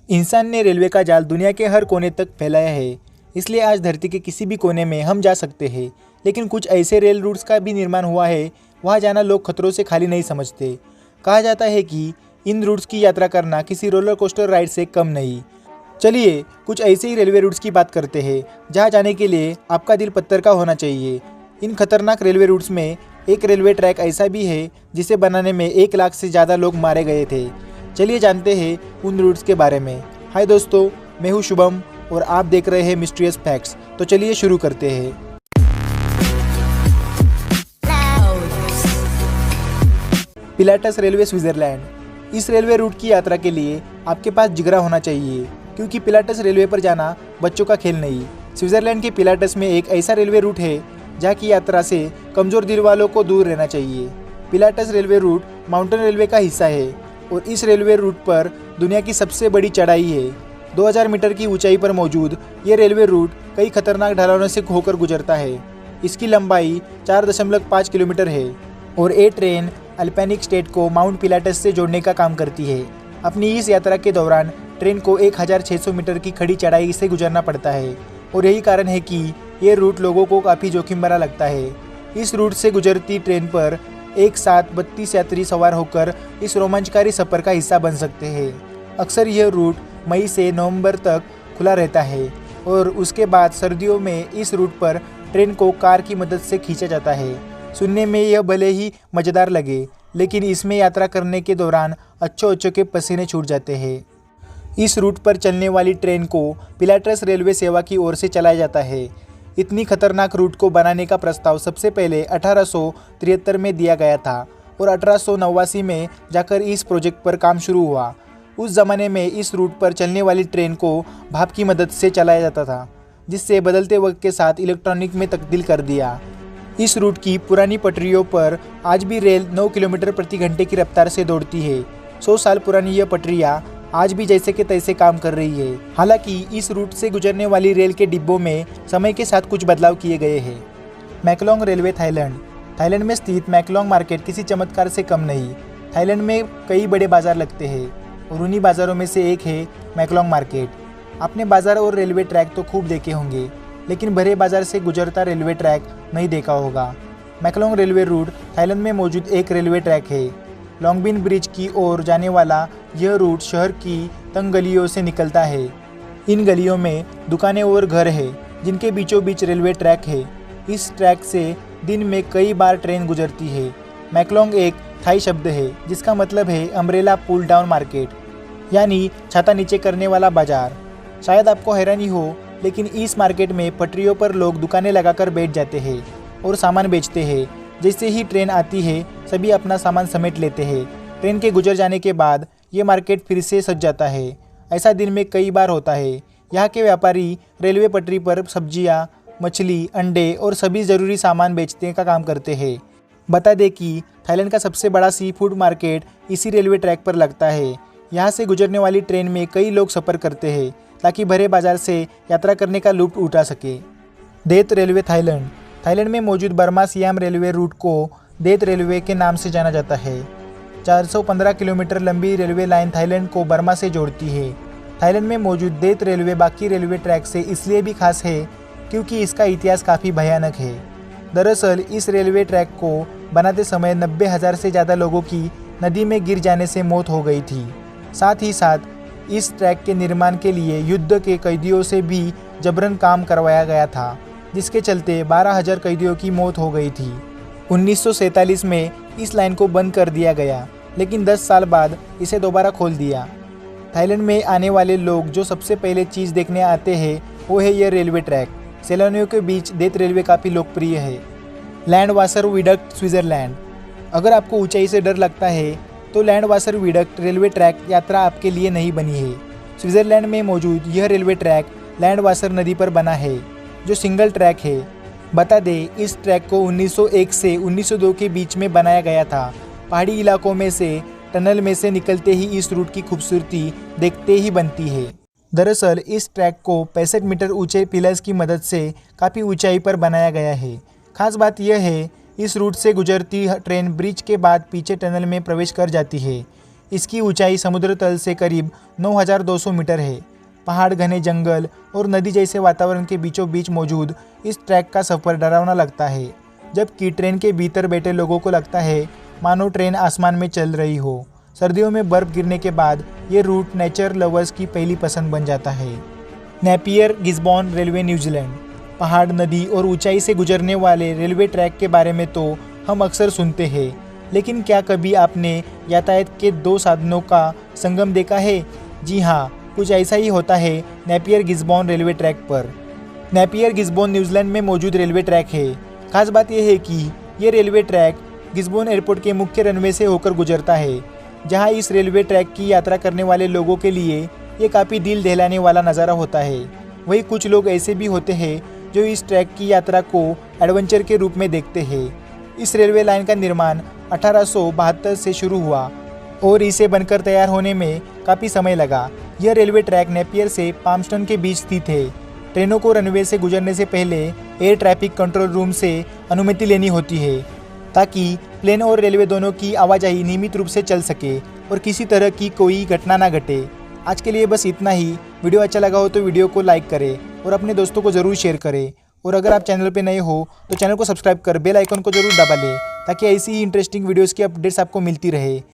इंसान ने रेलवे का जाल दुनिया के हर कोने तक फैलाया है, इसलिए आज धरती के किसी भी कोने में हम जा सकते हैं। लेकिन कुछ ऐसे रेल रूट्स का भी निर्माण हुआ है, वहाँ जाना लोग खतरों से खाली नहीं समझते। कहा जाता है कि इन रूट्स की यात्रा करना किसी रोलर कोस्टर राइड से कम नहीं। चलिए कुछ ऐसे ही रेलवे रूट्स की बात करते हैं, जहाँ जाने के लिए आपका दिल पत्थर का होना चाहिए। इन खतरनाक रेलवे रूट्स में एक रेलवे ट्रैक ऐसा भी है जिसे बनाने में 1 लाख से ज़्यादा लोग मारे गए थे। चलिए जानते हैं उन रूट्स के बारे में। हाय दोस्तों, मैं हूँ शुभम और आप देख रहे हैं मिस्ट्रियस फैक्ट्स। तो चलिए शुरू करते हैं। Pilatus railway Switzerland. इस रेलवे रूट की यात्रा के लिए आपके पास जिगरा होना चाहिए, क्योंकि पिलाटस रेलवे पर जाना बच्चों का खेल नहीं। स्विट्जरलैंड के पिलाटस में एक ऐसा रेलवे रूट है जहाँ की यात्रा से कमज़ोर दिल वालों को दूर रहना चाहिए। Pilatus railway route mountain railway का हिस्सा है और इस रेलवे रूट पर दुनिया की सबसे बड़ी चढ़ाई है। 2000 मीटर की ऊंचाई पर मौजूद ये रेलवे रूट कई खतरनाक ढलानों से होकर गुजरता है। इसकी लंबाई 4.5 किलोमीटर है और ये ट्रेन अल्पाइनिक स्टेट को माउंट पिलाटस से जोड़ने का काम करती है। अपनी इस यात्रा के दौरान ट्रेन को 1600 मीटर की खड़ी चढ़ाई से गुजरना पड़ता है और यही कारण है कि ये रूट लोगों को काफ़ी जोखिम भरा लगता है। इस रूट से गुजरती ट्रेन पर एक साथ 32 यात्री सवार होकर इस रोमांचकारी सफ़र का हिस्सा बन सकते हैं। अक्सर यह रूट मई से नवंबर तक खुला रहता है और उसके बाद सर्दियों में इस रूट पर ट्रेन को कार की मदद से खींचा जाता है। सुनने में यह भले ही मज़ेदार लगे, लेकिन इसमें यात्रा करने के दौरान अच्छे के पसीने छूट जाते हैं। इस रूट पर चलने वाली ट्रेन को पिलाटस रेलवे सेवा की ओर से चलाया जाता है। इतनी खतरनाक रूट को बनाने का प्रस्ताव सबसे पहले 1873 में दिया गया था और 1889 में जाकर इस प्रोजेक्ट पर काम शुरू हुआ। उस ज़माने में इस रूट पर चलने वाली ट्रेन को भाप की मदद से चलाया जाता था, जिससे बदलते वक्त के साथ इलेक्ट्रॉनिक में तब्दील कर दिया। इस रूट की पुरानी पटरियों पर आज भी रेल 9 किलोमीटर प्रति घंटे की रफ्तार से दौड़ती है। 100 साल पुरानी यह पटरियाँ आज भी जैसे के तैसे काम कर रही है। हालांकि इस रूट से गुजरने वाली रेल के डिब्बों में समय के साथ कुछ बदलाव किए गए हैं। मैकलोंग रेलवे थाईलैंड। थाईलैंड में स्थित मैकलोंग मार्केट किसी चमत्कार से कम नहीं। थाईलैंड में कई बड़े बाजार लगते हैं और उन्हीं बाज़ारों में से एक है मैकलोंग मार्केट। आपने बाज़ार और रेलवे ट्रैक तो खूब देखे होंगे, लेकिन भरे बाज़ार से गुजरता रेलवे ट्रैक नहीं देखा होगा। मैकलोंग रेलवे रूट थाईलैंड में मौजूद एक रेलवे ट्रैक है। लॉन्गबिन ब्रिज की ओर जाने वाला यह रूट शहर की तंग गलियों से निकलता है। इन गलियों में दुकानें और घर हैं, जिनके बीचों बीच रेलवे ट्रैक है। इस ट्रैक से दिन में कई बार ट्रेन गुजरती है। मैकलोंग एक थाई शब्द है जिसका मतलब है अम्ब्रेला पुल डाउन मार्केट, यानी छाता नीचे करने वाला बाजार। शायद आपको हैरानी हो, लेकिन इस मार्केट में पटरियों पर लोग दुकानें लगाकर बैठ जाते हैं और सामान बेचते हैं। जैसे ही ट्रेन आती है, सभी अपना सामान समेट लेते हैं। ट्रेन के गुजर जाने के बाद ये मार्केट फिर से सज जाता है। ऐसा दिन में कई बार होता है। यहाँ के व्यापारी रेलवे पटरी पर सब्जियाँ, मछली, अंडे और सभी ज़रूरी सामान बेचने का काम करते हैं। बता दें कि थाईलैंड का सबसे बड़ा सी फूड मार्केट इसी रेलवे ट्रैक पर लगता है। यहाँ से गुजरने वाली ट्रेन में कई लोग सफ़र करते हैं ताकि भरे बाजार से यात्रा करने का लुत्फ़ उठा सके। देत रेलवे थाईलैंड। थाईलैंड में मौजूद बर्मा सियाम रेलवे रूट को देत रेलवे के नाम से जाना जाता है। 415 किलोमीटर लंबी रेलवे लाइन थाईलैंड को बर्मा से जोड़ती है। थाईलैंड में मौजूद देत रेलवे बाकी रेलवे ट्रैक से इसलिए भी खास है क्योंकि इसका इतिहास काफ़ी भयानक है। दरअसल इस रेलवे ट्रैक को बनाते समय 90,000 से ज़्यादा लोगों की नदी में गिर जाने से मौत हो गई थी। साथ ही साथ इस ट्रैक के निर्माण के लिए युद्ध के कैदियों से भी जबरन काम करवाया गया था, जिसके चलते 12,000 कैदियों की मौत हो गई थी। 1947 में इस लाइन को बंद कर दिया गया, लेकिन 10 साल बाद इसे दोबारा खोल दिया। थाईलैंड में आने वाले लोग जो सबसे पहले चीज़ देखने आते हैं वो है यह रेलवे ट्रैक। सैलानियों के बीच देत रेलवे काफ़ी लोकप्रिय है। Landwasser viaduct Switzerland. अगर आपको ऊंचाई से डर लगता है तो Landwasser viaduct railway track यात्रा आपके लिए नहीं बनी है। स्विट्जरलैंड में मौजूद यह रेलवे ट्रैक लैंड वासर नदी पर बना है, जो सिंगल ट्रैक है। बता दें, इस ट्रैक को 1901 से 1902 के बीच में बनाया गया था। पहाड़ी इलाकों में से टनल में से निकलते ही इस रूट की खूबसूरती देखते ही बनती है। दरअसल इस ट्रैक को 65 मीटर ऊंचे पिलर्स की मदद से काफ़ी ऊंचाई पर बनाया गया है। खास बात यह है, इस रूट से गुजरती ट्रेन ब्रिज के बाद पीछे टनल में प्रवेश कर जाती है। इसकी ऊंचाई समुद्र तल से करीब 9,200 मीटर है। पहाड़, घने जंगल और नदी जैसे वातावरण के बीचों बीच मौजूद इस ट्रैक का सफ़र डरावना लगता है, जबकि ट्रेन के भीतर बैठे लोगों को लगता है मानो ट्रेन आसमान में चल रही हो। सर्दियों में बर्फ़ गिरने के बाद ये रूट नेचर लवर्स की पहली पसंद बन जाता है। Napier Gisborne railway New Zealand. पहाड़, नदी और ऊंचाई से गुजरने वाले रेलवे ट्रैक के बारे में तो हम अक्सर सुनते हैं, लेकिन क्या कभी आपने यातायात के दो साधनों का संगम देखा है? जी हाँ, कुछ ऐसा ही होता है नेपियर गिस्बॉर्न रेलवे ट्रैक पर। नेपियर गिस्बॉर्न न्यूजीलैंड में मौजूद रेलवे ट्रैक है। खास बात यह है कि ये रेलवे ट्रैक गिस्बॉर्न एयरपोर्ट के मुख्य रनवे से होकर गुजरता है, जहां इस रेलवे ट्रैक की यात्रा करने वाले लोगों के लिए ये काफ़ी दिल दहलाने वाला नज़ारा होता है। वहीं कुछ लोग ऐसे भी होते हैं जो इस ट्रैक की यात्रा को एडवेंचर के रूप में देखते हैं। इस रेलवे लाइन का निर्माण 1872 से शुरू हुआ और इसे बनकर तैयार होने में काफ़ी समय लगा। यह रेलवे ट्रैक नेपियर से पाल्मस्टोन के बीच स्थित है। ट्रेनों को रनवे से गुजरने से पहले एयर ट्रैफिक कंट्रोल रूम से अनुमति लेनी होती है, ताकि प्लेन और रेलवे दोनों की आवाजाही नियमित रूप से चल सके और किसी तरह की कोई घटना ना घटे। आज के लिए बस इतना ही। वीडियो अच्छा लगा हो तो वीडियो को लाइक करें और अपने दोस्तों को ज़रूर शेयर करें। और अगर आप चैनल पर नए हो तो चैनल को सब्सक्राइब कर बेल आइकन को जरूर दबा लें, ताकि ऐसी ही इंटरेस्टिंग वीडियोज़ की अपडेट्स आपको मिलती रहे।